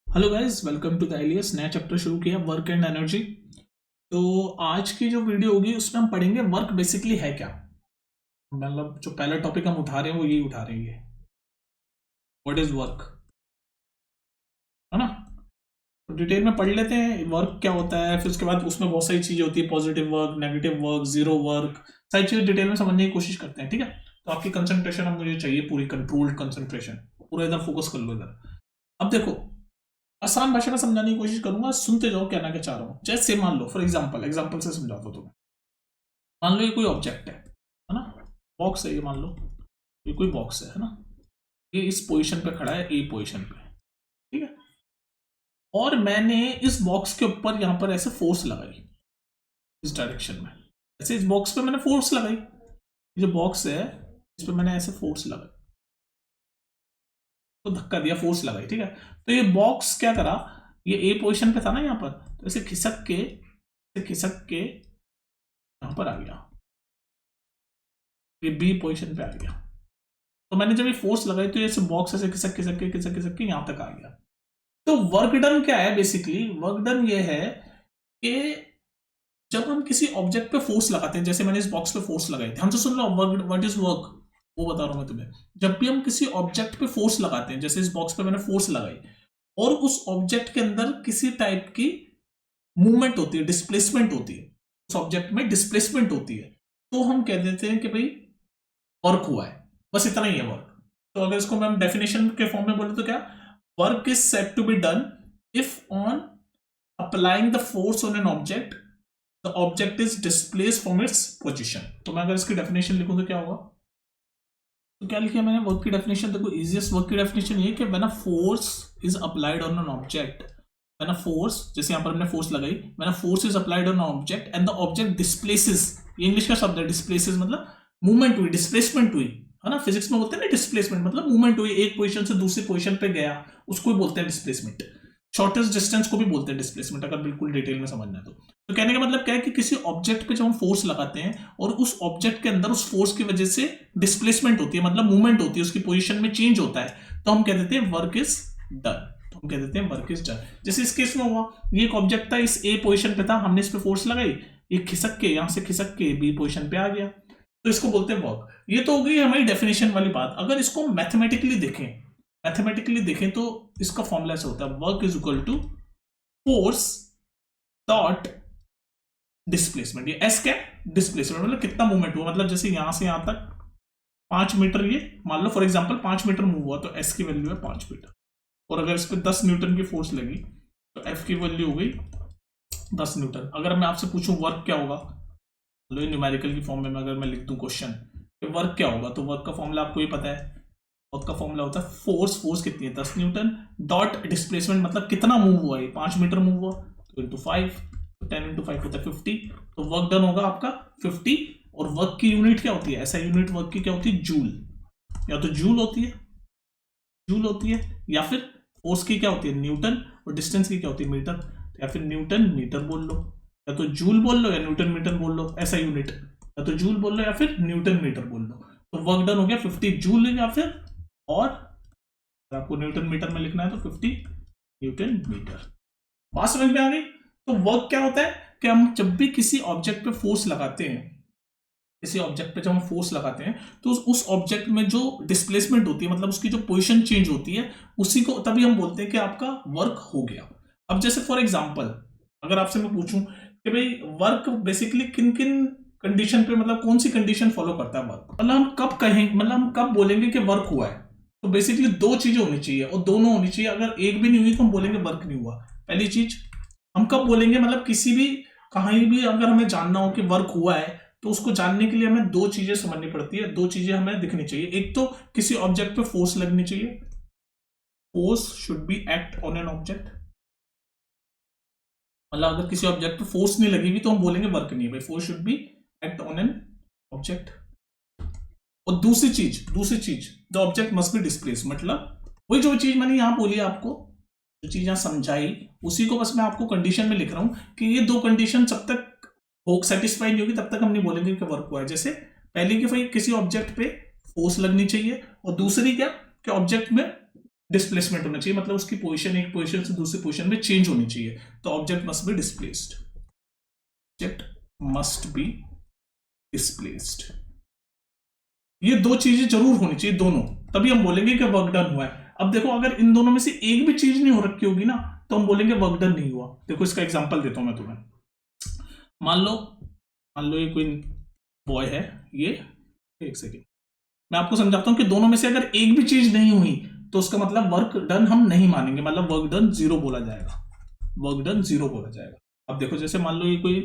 Hello guys, welcome to the एलियस। नया chapter शुरू किया, वर्क एंड एनर्जी। तो आज की जो वीडियो होगी उसमें हम पढ़ेंगे वर्क बेसिकली है क्या। मतलब जो पहला टॉपिक हम उठा रहे हैं वो यही उठा रहे हैं, व्हाट इज वर्क, है ना। तो डिटेल में पढ़ लेते हैं वर्क क्या होता है, फिर उसके बाद उसमें बहुत सारी चीजें होती है, positive work, negative work, zero work, सारी चीजें डिटेल में समझने की कोशिश करते हैं। ठीक है, तो आपकी कंसंट्रेशन अब मुझे चाहिए, पूरी कंट्रोल्ड कंसंट्रेशन, पूरा इधर फोकस कर लो इधर। अब देखो, आसान भाषा में समझाने की कोशिश करूंगा, सुनते जाओ कहना क्या चाह रहा हूं। जैसे मान लो, फॉर एग्जांपल एग्जांपल से समझाता हूं तुम्हें। मान लो ये कोई ऑब्जेक्ट है ना, बॉक्स है ये, मान लो ये कोई बॉक्स है ना। ये इस पोजीशन पे खड़ा है, ए पोजीशन पे, ठीक है। और मैंने इस बॉक्स के ऊपर यहां पर ऐसे फोर्स लगाई, इस डायरेक्शन में, ऐसे इस बॉक्स पे मैंने फोर्स लगाई। ये जो बॉक्स है इस पे मैंने ऐसे फोर्स लगाई, तो धक्का दिया, फोर्स लगाई, ठीक है। तो ये बॉक्स क्या करा, ये ए पोजीशन पे था ना यहाँ पर, तो ऐसे खिसक के यहां पर आ गया, ये बी पोजीशन पे आ गया। तो मैंने जब ये फोर्स लगाई तो ये बॉक्स ऐसे खिसक के यहां तक आ गया। तो वर्क डन क्या है, बेसिकली वर्क डन ये है कि जब हम किसी ऑब्जेक्ट पे फोर्स लगाते हैं, जैसे मैंने इस बॉक्स पे फोर्स लगाई, ध्यान से सुन लो, वर्क, व्हाट इज वर्क वो बता रहा हूं मैं तुम्हें। जब भी हम किसी ऑब्जेक्ट पे फोर्स लगाते हैं, जैसे इस बॉक्स पे मैंने फोर्स लगाई, और उस ऑब्जेक्ट के अंदर किसी टाइप की मूवमेंट होती है, डिस्प्लेसमेंट होती है, उस ऑब्जेक्ट में डिस्प्लेसमेंट होती है, तो हम कह देते हैं कि भाई वर्क हुआ है। बस इतना ही है वर्क। तो अगर इसको मैं डेफिनेशन के फॉर्म में बोले तो क्या, work is said to be done if on applying the force on an object the object is displace from its position. तो मैं अगर इसकी डेफिनेशन लिखूं तो क्या होगा, तो क्या लिखा मैंने वर्क की डेफिनेशन, देखो इजीएस्ट वर्क की डेफिनेशन ये कि when a force is applied on an object, when a force, जैसे यहां पर हमने फोर्स लगाई, when a force is applied on an object and the object displaces, ये इंग्लिश का शब्द है डिस्प्लेसेस, मतलब मूवमेंट हुई, डिस्प्लेसमेंट हुई, है ना। फिजिक्स में बोलते हैं ना डिस्प्लेसमेंट, मतलब मूवमेंट हुई, एक पोजीशन से दूसरी पोजीशन पे गया, उसको ही बोलते हैं डिस्प्लेसमेंट। शॉर्टेस्ट डिस्टेंस को भी बोलते हैं डिस्प्लेसमेंट, अगर बिल्कुल डिटेल में समझना है तो कहने का मतलब क्या है कि किसी ऑब्जेक्ट पे जब हम फोर्स लगाते हैं और उस ऑब्जेक्ट के अंदर उस फोर्स की वजह से डिस्प्लेसमेंट होती है, मतलब मूवमेंट होती है, उसकी पोजीशन में चेंज होता है, तो हम कह देते हैं वर्क इज डन। तो हम कह देते हैं वर्क इज डन। जैसे इस केस में हुआ, ये एक ऑब्जेक्ट था, इस ए पोजीशन पे था, हमने इस पे फोर्स लगाई, ये खिसक के यहां से खिसक के बी पोजीशन पे आ गया, तो इसको बोलते हैं वर्क। ये तो हो गई हमारी डेफिनेशन वाली बात। अगर इसको मैथमेटिकली देखें तो इसका फॉर्मूला ऐसा होता है, work is equal to force dot displacement. ये एस क्या, डिस्प्लेसमेंट, मतलब कितना मूवमेंट हुआ, मतलब जैसे यहां से यहां तक 5 मीटर, ये मान लो फॉर एग्जांपल 5 मीटर मूव हुआ, तो एस की वैल्यू है 5 मीटर। और अगर इस पर 10 न्यूटन की फोर्स लगी तो एफ की वैल्यू हो गई 10 न्यूटन। अगर मैं आपसे पूछूं वर्क क्या होगा, लो न्यूमेरिकल की फॉर्म में अगर मैं लिख दूं क्वेश्चन, वर्क क्या होगा, तो वर्क का फॉर्मूला आपको ही पता है। वर्क का फॉर्मूला होता है फोर्स कितनी है, 10 न्यूटन, डॉट डिस्प्लेसमेंट मतलब कितना मूव हुआ, ये 5 मीटर मूव हुआ, तो इंटू 5, तो 10 × 5 होता है 50। तो वर्क डन होगा आपका 50। और वर्क की यूनिट क्या होती है, ऐसा यूनिट वर्क की क्या होती है, जूल, या तो जूल होती है, या फिर फोर्स की क्या होती है, न्यूटन, और डिस्टेंस की क्या होती है, मीटर, या फिर न्यूटन मीटर बोल लो, या तो जूल बोल लो या न्यूटन मीटर बोल लो, ऐसा यूनिट, या तो जूल बोल लो या फिर न्यूटन मीटर बोल लो। तो वर्क डन हो गया 50 जूल, या फिर, और आपको न्यूटन मीटर में लिखना है तो 50 न्यूटन मीटर। बात समझ में आ गई। तो वर्क क्या होता है कि हम जब भी किसी ऑब्जेक्ट पे फोर्स लगाते हैं, किसी ऑब्जेक्ट पे जब हम फोर्स लगाते हैं, तो उस ऑब्जेक्ट में जो डिस्प्लेसमेंट होती है, मतलब उसकी जो पोजीशन चेंज होती है, उसी को तभी हम बोलते हैं कि आपका वर्क हो गया। अब जैसे फॉर एग्जांपल अगर आपसे मैं पूछूं कि भाई वर्क बेसिकली किन किन कंडीशन पे, मतलब कौन सी कंडीशन फॉलो करता है वर्क, मतलब हम कब कहेंगे, मतलब हम कब बोलेंगे कि वर्क हुआ है, तो बेसिकली दो चीजें होनी चाहिए और दोनों होनी चाहिए। अगर एक भी नहीं हुई तो हम बोलेंगे वर्क नहीं हुआ। पहली चीज, हम कब बोलेंगे, मतलब किसी भी, कहीं भी अगर हमें जानना हो कि वर्क हुआ है, तो उसको जानने के लिए हमें दो चीजें समझनी पड़ती है, दो चीजें हमें दिखनी चाहिए। एक तो किसी ऑब्जेक्ट पे फोर्स लगनी चाहिए, force should be act on an object, मतलब अगर किसी ऑब्जेक्ट पे फोर्स नहीं लगेगी तो हम बोलेंगे वर्क नहीं है भाई, force should be act on an object. और दूसरी चीज the object must be displace, मतलब वही जो चीज मैंने यहां बोली आपको, जो चीज यहां समझाई, उसी को बस मैं आपको कंडीशन में लिख रहा हूं कि ये दो कंडीशन जब तक हो सेटिस्फाई नहीं होगी तब तक हम नहीं बोलेंगे कि वर्क हुआ है। जैसे पहली कि भाई किसी ऑब्जेक्ट पे फोर्स लगनी चाहिए, और दूसरी क्या कि ऑब्जेक्ट में डिस्प्लेसमेंट होना चाहिए, मतलब उसकी पोजीशन एक पोजीशन से दूसरी पोजीशन में चेंज होनी चाहिए, तो object must be displaced, object must be displaced. ये दो चीजें जरूर होनी चाहिए दोनों, तभी हम बोलेंगे कि वर्क डन हुआ है। अब देखो अगर इन दोनों में से एक भी चीज नहीं हो रखी होगी ना तो हम बोलेंगे वर्क डन नहीं हुआ। देखो इसका एग्जांपल देता हूं मैं तुम्हें। मान लो ये कोई बॉय है, ये एक सेकेंड मैं आपको समझाता हूं कि दोनों में से अगर एक भी चीज नहीं हुई तो उसका मतलब वर्क डन हम नहीं मानेंगे, मतलब वर्क डन 0 बोला जाएगा, वर्क डन 0 बोला जाएगा। अब देखो जैसे मान लो ये कोई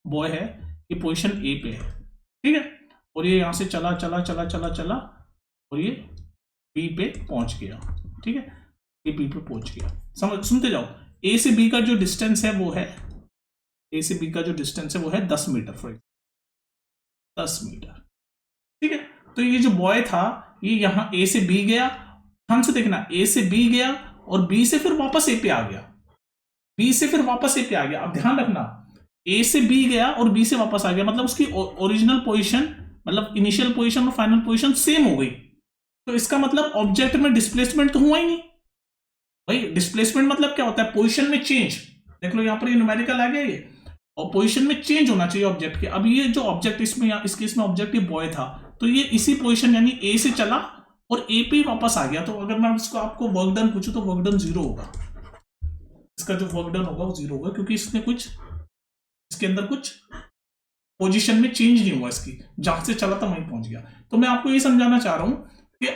बॉय है, ये पोजीशन ए पे है, ठीक है, और ये यहां से चला चला चला चला चला और ये बी पे पहुंच गया, ठीक है, ये बी पे पहुंच गया। सुनते जाओ, ए से बी का जो डिस्टेंस है वो है, ए से बी का जो डिस्टेंस है वो है 10 मीटर, फॉर 10 मीटर, ठीक है। तो ये जो बॉय था ये यहां ए से बी गया, ध्यान से देखना, ए से बी गया और बी से फिर वापस ए पे आ गया, बी से फिर वापस ए पे आ गया। अब ध्यान रखना, ए से बी गया और बी से वापस आ गया, मतलब उसकी ओरिजिनल पोजीशन, मतलब इनिशियल पोजीशन और फाइनल पोजीशन सेम हो गई। तो इसका मतलब ऑब्जेक्ट में डिस्प्लेसमेंट तो हुआ ही नहीं भाई। डिस्प्लेसमेंट मतलब क्या होता है? पोजीशन में चेंज। देख लो यहां पर ये न्यूमेरिकल आ गया ये, और पोजीशन में चेंज होना चाहिए ऑब्जेक्ट के। अब ये जो ऑब्जेक्ट इसमें, इस केस में ऑब्जेक्ट ये बॉय था, तो ये इसी पोजीशन यानी ए से चला और ए पे वापस आ गया। तो अगर मैं इसको आपको वर्क डन पूछूं तो वर्क डन 0 होगा, इसका जो वर्क डन होगा वो 0 होगा, क्योंकि इसने कुछ, इसके अंदर कुछ पोजीशन में चेंज नहीं हुआ, इसकी जहां से चला था वहीं पहुंच गया। तो मैं आपको ये समझाना चाह रहा हूं कि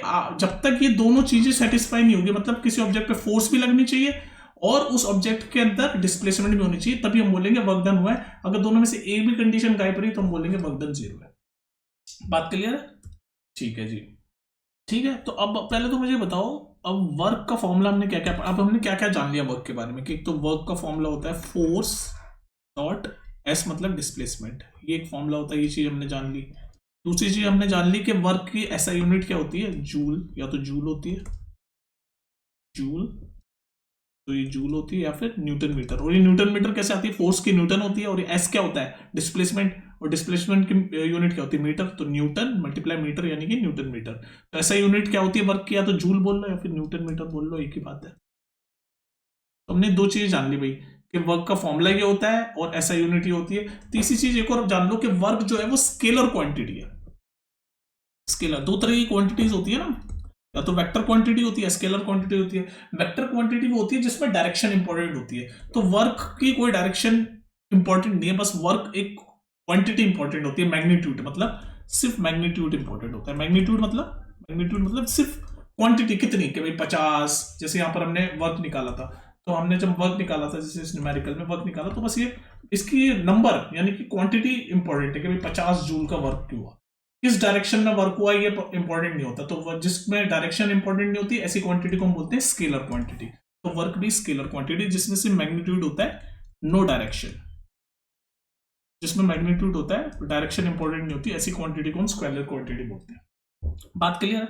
जब तक ये दोनों चीजें सेटिस्फाई नहीं होगी, मतलब किसी ऑब्जेक्ट पे फोर्स भी लगनी चाहिए और उस ऑब्जेक्ट के अंदर डिस्प्लेसमेंट भी होनी चाहिए, तभी हम बोलेंगे वर्क डन हुआ है। अगर दोनों में से एक भी कंडीशन गायब रही तो हम बोलेंगे वर्क डन 0 है। बात क्लियर है? ठीक है जी, ठीक है। तो अब पहले तो मुझे बताओ, अब वर्क का फॉर्मूला हमने क्या क्या, अब हमने क्या क्या जान लिया वर्क के बारे में, कि एक तो वर्क का फॉर्मूला होता है फोर्स डॉट एस मतलब डिस्प्लेसमेंट, ये एक फॉर्मूला होता है, ये चीज हमने जान ली। दूसरी चीज हमने जान ली कि वर्क की ऐसा यूनिट क्या होती है, जूल, या तो जूल होती है, जूल, तो ये जूल होती है, या फिर न्यूटन मीटर। और ये न्यूटन मीटर कैसे आती है? फोर्स की न्यूटन होती है, और ये एस क्या होता है? डिस्प्लेसमेंट, और डिस्प्लेसमेंट की यूनिट क्या होती है? मीटर, तो न्यूटन मल्टीप्लाई मीटर यानी कि न्यूटन मीटर। तो ऐसा यूनिट क्या होती है वर्क की? या तो जूल बोल लो या फिर न्यूटन मीटर बोल लो, एक ही बात है। तो हमने दो चीजें जान ली भाई, कि वर्क का फॉर्मूला ये होता है और ऐसा यूनिट ये होती है। तीसरी चीज एक और जान लो कि वर्क जो है वो स्केलर क्वांटिटी है। स्केलर, दो तरह की क्वांटिटीज होती है ना, या तो वेक्टर क्वांटिटी होती है, स्केलर क्वांटिटी होती है। वेक्टर क्वांटिटी वो होती है जिसमें डायरेक्शन इंपॉर्टेंट होती है, तो वर्क की कोई डायरेक्शन इंपॉर्टेंट नहीं है, बस वर्क एक क्वांटिटी इंपॉर्टेंट होती है, मैग्नीट्यूड, मतलब सिर्फ मैग्नीट्यूड इंपॉर्टेंट होता है। मैग्नीट्यूड मतलब सिर्फ क्वांटिटी कितनी, कि भाई 50, जैसे यहां पर हमने वर्क निकाला था, तो हमने जब वर्क निकाला था, जैसे इस न्यूमेरिकल में वर्क निकाला, तो बस ये इसकी नंबर यानी कि क्वांटिटी इंपॉर्टेंट है, कि भाई 50 जूल का वर्क क्यों हुआ, किस डायरेक्शन में वर्क हुआ, ये इंपॉर्टेंट नहीं होता। तो जिसमें डायरेक्शन इंपॉर्टेंट नहीं होती, ऐसी क्वांटिटी को हम बोलते हैं स्केलर क्वांटिटी। तो वर्क भी स्केलर क्वांटिटी, जिसमें से मैग्नीट्यूड होता है नो डायरेक्शन, जिसमें मैग्नीट्यूड होता है डायरेक्शन इंपॉर्टेंट नहीं होती, ऐसी क्वांटिटी को हम स्केलर क्वांटिटी बोलते हैं। बात क्लियर है?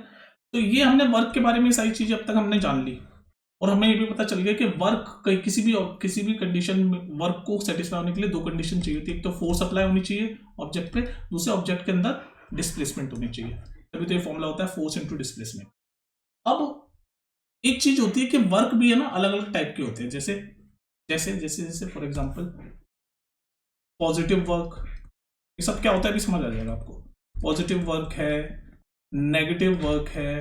तो ये हमने वर्क के बारे में सारी चीजें अब तक हमने जान ली, और हमें ये भी पता चल गया कि वर्क किसी भी कंडीशन में वर्क को सेटिस्फाई होने के लिए दो कंडीशन चाहिए होती है। एक तो फोर्स अप्लाई होनी चाहिए ऑब्जेक्ट पे, दूसरे ऑब्जेक्ट के अंदर डिस्प्लेसमेंट होनी चाहिए, तभी तो ये फॉर्मूला होता है फोर्स इनटू डिस्प्लेसमेंट। अब एक चीज होती है कि वर्क भी है ना अलग अलग टाइप के होते हैं, जैसे जैसे जैसे जैसे फॉर एग्जांपल पॉजिटिव वर्क, ये सब क्या होता है अभी समझ आ जाएगा आपको। पॉजिटिव वर्क है, नेगेटिव वर्क है,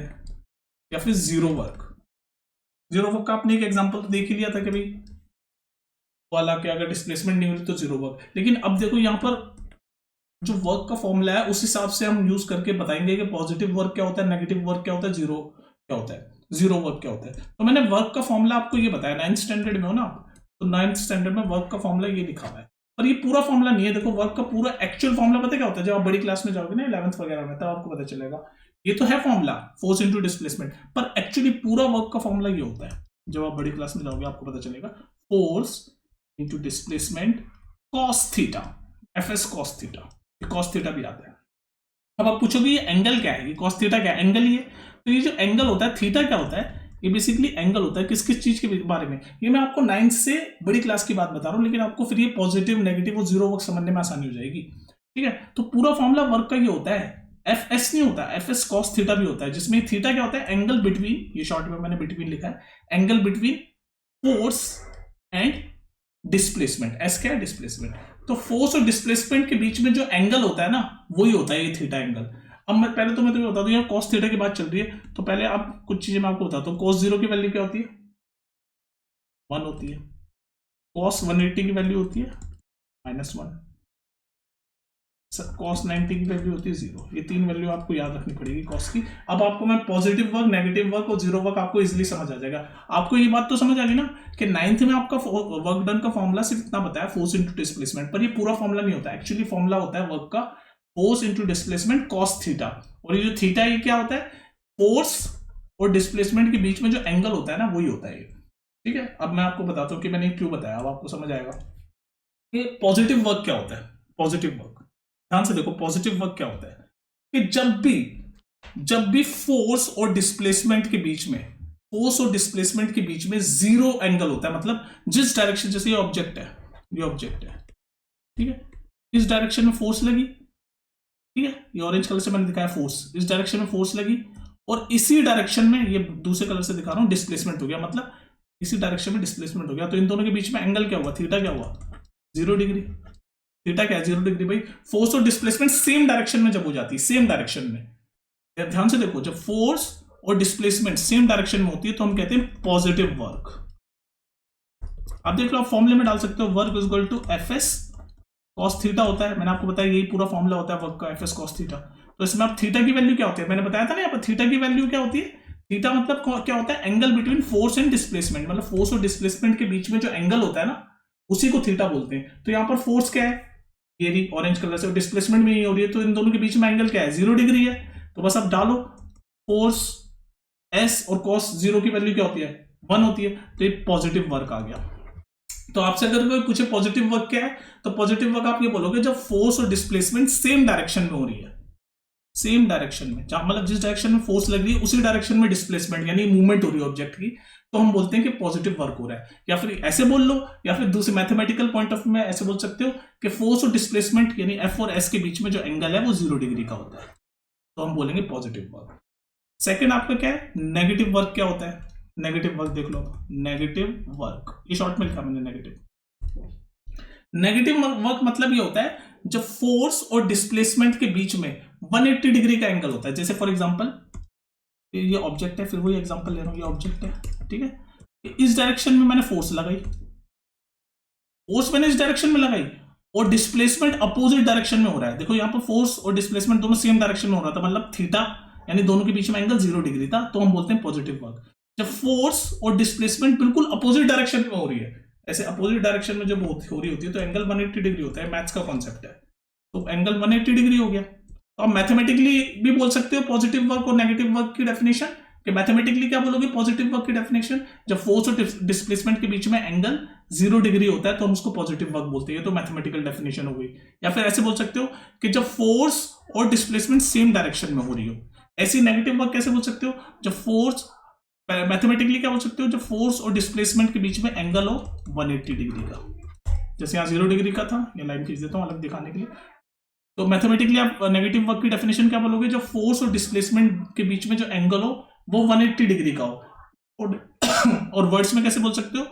या फिर जीरो वर्क। जीरो वर्क का आपने एक एग्जांपल तो देख ही लिया था कि भाई वाला कि अगर डिस्प्लेसमेंट नहीं होती तो जीरो वर्क। लेकिन अब देखो यहां पर जो वर्क का फॉर्मूला है उस हिसाब से हम यूज करके बताएंगे कि पॉजिटिव वर्क क्या होता है, नेगेटिव वर्क क्या होता है, जीरो क्या होता है, जीरो वर्क क्या होता है। तो मैंने वर्क का फॉर्मूला आपको ये बताया, 9th स्टैंडर्ड में हो ना आप, तो 9th स्टैंडर्ड में वर्क का फॉर्मूला ये लिखा हुआ है, पर ये पूरा फॉर्मूला नहीं है। देखो वर्क का पूरा एक्चुअल फॉर्मूला पता क्या होता है, जब आप बड़ी क्लास में जाओगे ना 11th वगैरह में, तब आपको पता चलेगा। ये तो है फॉर्मूला फोर्स इनटू डिस्प्लेसमेंट, पर एक्चुअली पूरा वर्क का फॉर्मूला ये होता है। जब आप बड़ी क्लास में जाओगे आपको पता चलेगा, force into displacement cos theta, FS cos theta, cos theta भी आता है। अब आप पूछोगे ये एंगल क्या है, ये कॉस थीटा क्या है? एंगल ही है। तो ये जो एंगल होता है, थीटा क्या होता है, ये बेसिकली एंगल होता है किस किस चीज के बारे में, ये मैं आपको 9th से बड़ी क्लास की बात बता रहा हूं, लेकिन आपको फिर ये पॉजिटिव नेगेटिव और जीरो वर्क समझने में आसानी हो जाएगी, ठीक है। तो पूरा फॉर्मूला वर्क का ये होता है एफ एस नहीं होता, एफ एस कॉस थीटा भी होता है, जिसमें थीटा क्या होता है, एंगल बिटवीन, ये शॉर्ट में मैंने बिटवीन लिखा है, angle between force and displacement. S क्या है, डिस्प्लेसमेंट। तो फोर्स और डिस्प्लेसमेंट के बीच में जो एंगल होता है ना, वही होता है ये थीटा एंगल। अब मैं पहले तो मैं तुम्हें बता दूं, यार कॉस थीटा की बात चल रही है, तो पहले आप कुछ चीजें मैं आपको बताता हूं। कॉस 0 की वैल्यू क्या होती है, 1 होती है। कॉस 180 की वैल्यू होती है -1। कॉस 90 की वैल्यू होती है 0। ये 3 वैल्यू आपको याद रखनी पड़ेगी कॉस की। अब आपको मैं पॉजिटिव वर्क, नेगेटिव वर्क और जीरो वर्क आपको इजीली समझ आ जाएगा। आपको ये बात तो समझ आ गई ना कि 9th में आपका वर्क डन का फॉर्मूला सिर्फ इतना बताया, फोर्स इंटू डिस्प्लेसमेंट, पर ये पूरा फॉर्मूला नहीं होता। एक्चुअली फॉर्मूला होता है वर्क का force into displacement cos theta. और ये जो थीटा ये क्या होता है, फोर्स और डिस्प्लेसमेंट के बीच में जो एंगल होता है ना, वही होता है ये। ठीक है, अब मैं आपको बताता हूँ कि मैंने क्यों बताया, अब आपको समझ आएगा। ये पॉजिटिव वर्क क्या होता है, पॉजिटिव वर्क ध्यान से देखो। पॉजिटिव वर्क क्या होता है कि जब भी फोर्स और डिस्प्लेसमेंट के बीच में, फोर्स और डिस्प्लेसमेंट के बीच में जीरो एंगल होता है, मतलब जिस डायरेक्शन, जैसे ये ऑब्जेक्ट है, ये ऑब्जेक्ट है, ठीक है, इस डायरेक्शन में फोर्स लगी, ठीक है, ये ऑरेंज कलर से मैंने दिखाया फोर्स, इस डायरेक्शन में फोर्स लगी, और इसी डायरेक्शन में, ये दूसरे कलर से दिखा रहा हूं, डिस्प्लेसमेंट हो गया, मतलब इसी डायरेक्शन में डिस्प्लेसमेंट हो गया। तो इन दोनों के बीच में एंगल क्या हुआ, थीटा क्या हुआ, 0 डिग्री। थीटा क्या है, 0 डिग्री भाई। फोर्स और डिस्प्लेसमेंट सेम डायरेक्शन में जब हो जाती है, सेम डायरेक्शन में, ध्यान से देखो, जब फोर्स और डिस्प्लेसमेंट सेम डायरेक्शन में होती है तो हम कहते हैं पॉजिटिव वर्क। आप देख लो, आप फॉर्मूले में डाल सकते हो, work is equal to F S cos theta होता है। मैंने आपको बताया यही पूरा फॉर्मूला होता है वर्क का, एफ एस कॉस थीटा। तो इसमें आप थीटा की वैल्यू क्या होती है, मैंने बताया था ना यहाँ पर, थीटा की वैल्यू क्या होती है, थीटा मतलब क्या होता है, angle between force and displacement, मतलब फोर्स और डिस्प्लेसमेंट के बीच में जो एंगल होता है ना, उसी को थीटा बोलते हैं। तो यहाँ पर फोर्स क्या है, ये रही ऑरेंज कलर से, डिस्प्लेसमेंट भी नहीं हो रही है, तो इन दोनों के बीच में एंगल क्या है, 0 डिग्री है। तो बस अब डालो फोर्स एस और कॉस 0 की वैल्यू क्या होती है, 1 होती है, तो ये पॉजिटिव वर्क आ गया। तो आपसे अगर कोई पूछे पॉजिटिव वर्क क्या है, तो पॉजिटिव वर्क आप ये बोलोगे जब फोर्स और डिस्प्लेसमेंट सेम डायरेक्शन में हो रही है, सेम डायरेक्शन में, जहां मतलब जिस डायरेक्शन में फोर्स लग रही है उसी डायरेक्शन में डिस्प्लेसमेंट यानी मूवमेंट हो रही है ऑब्जेक्ट की, तो हम बोलते हैं कि पॉजिटिव वर्क हो रहा है। या फिर ऐसे बोल लो, या फिर दूसरे मैथमेटिकल पॉइंट ऑफ व्यू में ऐसे बोल सकते हो कि फोर्स और डिस्प्लेसमेंट यानी एफ और एस के बीच में जो एंगल है वो 0 डिग्री का होता है, तो हम बोलेंगे पॉजिटिव वर्क। सेकेंड आपका क्या है, नेगेटिव वर्क क्या होता है, नेगेटिव वर्क देख लो, नेगेटिव वर्क, ये शॉर्ट में लिखा मैंने नेगेटिव। नेगेटिव वर्क मतलब ये होता है जब फोर्स और डिस्प्लेसमेंट के बीच में 180 डिग्री का एंगल होता है। जैसे फॉर एग्जांपल ये ऑब्जेक्ट है, फिर वही एग्जांपल ले रहा हूं, ये ऑब्जेक्ट है, ठीक है, इस डायरेक्शन में मैंने फोर्स लगाई, फोर्स मैंने इस डायरेक्शन में लगाई, और डिस्प्लेसमेंट अपोजिट डायरेक्शन में हो रहा है। देखो यहाँ पर फोर्स और डिस्प्लेसमेंट दोनों सेम डायरेक्शन में हो रहा था, मतलब थीटा यानी दोनों के बीच में एंगल 0 डिग्री था, तो हम बोलते हैं पॉजिटिव वर्क। जब फोर्स और डिस्प्लेसमेंट बिल्कुल अपोजिट डायरेक्शन में हो रही है, ऐसे अपोजिट डायरेक्शन में जब हो रही होती है तो एंगल 180 डिग्री होता है, मैथ्स का कॉन्सेप्ट है, तो एंगल 180 डिग्री हो गया। तो आप मैथमेटिकली भी बोल सकते हो पॉजिटिव वर्क और नेगेटिव वर्क की डेफिनेशन, कि मैथमेटिकली क्या बोलोगे पॉजिटिव वर्क की डेफिनेशन, जब फोर्स और डिस्प्लेसमेंट के बीच में एंगल 0 डिग्री होता है तो हम उसको पॉजिटिव वर्क बोलते हैं, तो मैथमेटिकल डेफिनेशन हो गई। या फिर ऐसे बोल सकते हो कि जब फोर्स और डिस्प्लेसमेंट सेम डायरेक्शन में हो रही हो। ऐसी नेगेटिव वर्क कैसे बोल सकते हो, जब फोर्स, मैथमेटिकली क्या बोल सकते हो, जब फोर्स और डिस्प्लेसमेंट के बीच में एंगल हो 180 डिग्री का। जैसे यहाँ 0 डिग्री का था, ये लाइन खींच देता हूँ अलग दिखाने के लिए। तो मैथमेटिकली आप नेगेटिव वर्क की डेफिनेशन क्या बोलोगे, जब फोर्स और डिस्प्लेसमेंट के बीच में जो एंगल हो वो 180 डिग्री का हो। और वर्ड्स में कैसे बोल सकते हो,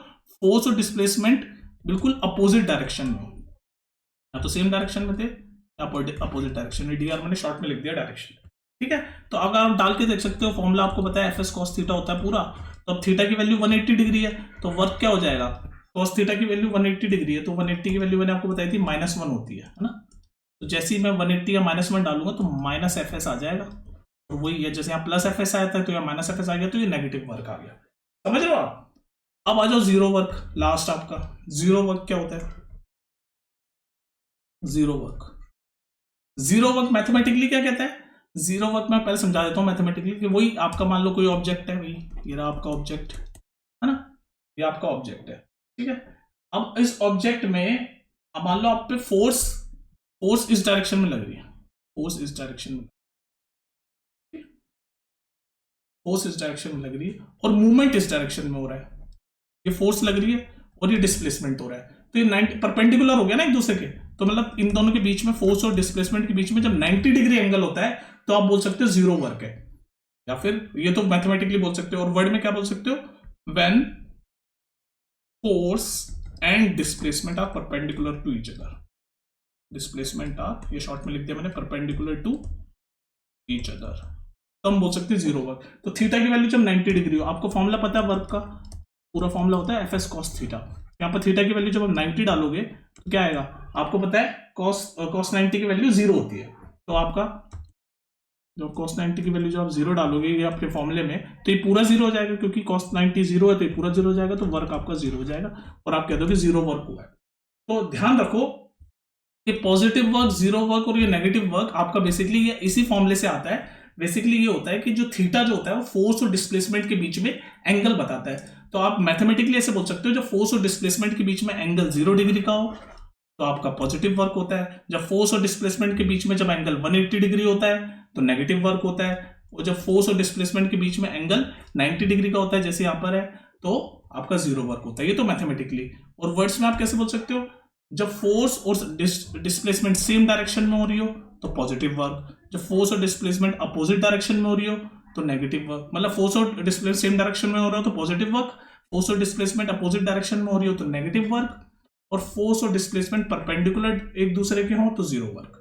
फोर्स और डिस्प्लेसमेंट बिल्कुल अपोजिट डायरेक्शन में हो, या तो सेम डायरेक्शन में थे या अपोजिट डायरेक्शन में। डीआर मैंने शॉर्ट में लिख दिया डायरेक्शन, ठीक है। तो अगर आप डाल के देख सकते हो, फॉर्मूला आपको बताया एफ एस कॉस थीटा होता है पूरा, तो अब थीटा की वैल्यू 180 डिग्री है, तो वर्क क्या हो जाएगा, कॉस थीटा की वैल्यू 180 डिग्री है, तो 180 की वैल्यू मैंने आपको बताई थी -1 होती है ना। तो जैसे ही मैं 180 या -1 डालूंगा तो माइनस एफ एस आ जाएगा, तो वही है, जैसे यहाँ प्लस एफ एस आया था तो यहाँ माइनस एफ एस आ गया, तो ये नेगेटिव वर्क आ गया। समझ रहे हो आप। अब आ जाओ जीरो वर्क, लास्ट आपका जीरो वर्क क्या होता है, zero work, zero work mathematically क्या कहता है, जीरो वर्क मैं पहले समझा देता हूं मैथमेटिकली, कि वही आपका मान लो कोई ऑब्जेक्ट है, वही ये रहा आपका ऑब्जेक्ट है ना, ये आपका ऑब्जेक्ट है, ठीक है। अब इस ऑब्जेक्ट में अब मान लो आप पे फोर्स इस डायरेक्शन में लग रही है, फोर्स इस डायरेक्शन में, फोर्स इस डायरेक्शन में लग रही है और मूवमेंट इस डायरेक्शन में हो रहा है। ये फोर्स लग रही है और ये डिस्प्लेसमेंट हो रहा है, तो ये 90 परपेंडिकुलर हो गया ना एक दूसरे के, तो मतलब इन दोनों के बीच में, फोर्स और डिस्प्लेसमेंट के बीच में जब 90 डिग्री एंगल होता है तो आप बोल सकते हो जीरो वर्क है, या फिर ये तो मैथमेटिकली बोल सकते हो, और वर्ड में क्या बोल सकते हो, when force and displacement are perpendicular to each other. Displacement R, ये शॉर्ट में लिख दिया मैंने, परपेंडिकुलर टू ईच अदर, तो हम बोल सकते हैं जीरो वर्क। तो थीटा की वैल्यू जब 90 डिग्री हो, आपको फॉर्मूला पता है वर्क का, पूरा फॉर्मूला होता है एफ एस कॉस थीटा। यहाँ पर थीटा की वैल्यू जब आप 90 डालोगे तो क्या आएगा, आपको पता है कॉस 90 की वैल्यू जीरो होती है, तो आपका जो कॉस 90 की वैल्यू जो आप जीरो डालोगे ये आपके फॉर्मूले में, तो ये पूरा जीरो हो जाएगा, क्योंकि कॉस 90 जीरो है तो ये पूरा जीरो हो जाएगा, तो वर्क आपका जीरो हो जाएगा और आप कह दोगे जीरो वर्क हुआ है। तो ध्यान रखो कि पॉजिटिव वर्क, जीरो वर्क और ये नेगेटिव वर्क आपका बेसिकली ये इसी फॉर्मूले से आता है। बेसिकली ये होता है कि जो थीटा जो होता है वो फोर्स और डिस्प्लेसमेंट के बीच में एंगल बताता है। तो आप मैथमेटिकली ऐसे बोल सकते हो, जब फोर्स और डिस्प्लेसमेंट के बीच में एंगल 0 डिग्री का हो तो आपका पॉजिटिव वर्क होता है, जब फोर्स और डिस्प्लेसमेंट के बीच में जब एंगल 180 डिग्री होता है तो नेगेटिव वर्क होता है, और जब फोर्स और डिस्प्लेसमेंट के बीच में एंगल 90 डिग्री का होता है जैसे यहां पर है, तो आपका जीरो वर्क होता है। ये तो मैथमेटिकली। और वर्ड्स में आप कैसे बोल सकते हो, जब फोर्स और डिस्प्लेसमेंट सेम डायरेक्शन में हो रही हो तो पॉजिटिव वर्क, जब फोर्स और डिस्प्लेसमेंट अपोजिट डायरेक्शन में हो रही हो तो नेगेटिव वर्क। मतलब फोर्स और डिस्प्लेसमेंट सेम डायरेक्शन में हो रहा हो तो पॉजिटिव वर्क, फोर्स और डिस्प्लेसमेंट अपोजिट डायरेक्शन में हो रही हो तो नेगेटिव वर्क, और फोर्स और डिस्प्लेसमेंट परपेंडिकुलर एक दूसरे के हो तो जीरो वर्क।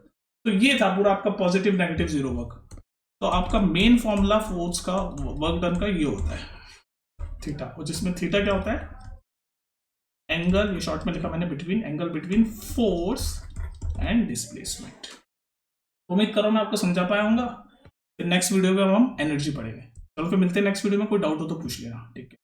तो ये था पूरा आपका पॉजिटिव नेगेटिव जीरो वर्क। तो आपका मेन फॉर्मूला फोर्स का वर्क डन का ये होता है थीटा, और जिसमें थीटा क्या होता है, एंगल, ये शॉर्ट में लिखा मैंने between, angle between force and displacement. उम्मीद करो मैं आपको समझा पाया हूंगा। फिर नेक्स्ट वीडियो में हम एनर्जी पढ़ेंगे। चलो फिर मिलते हैं नेक्स्ट वीडियो में, कोई डाउट हो तो पूछ लेना, ठीक है।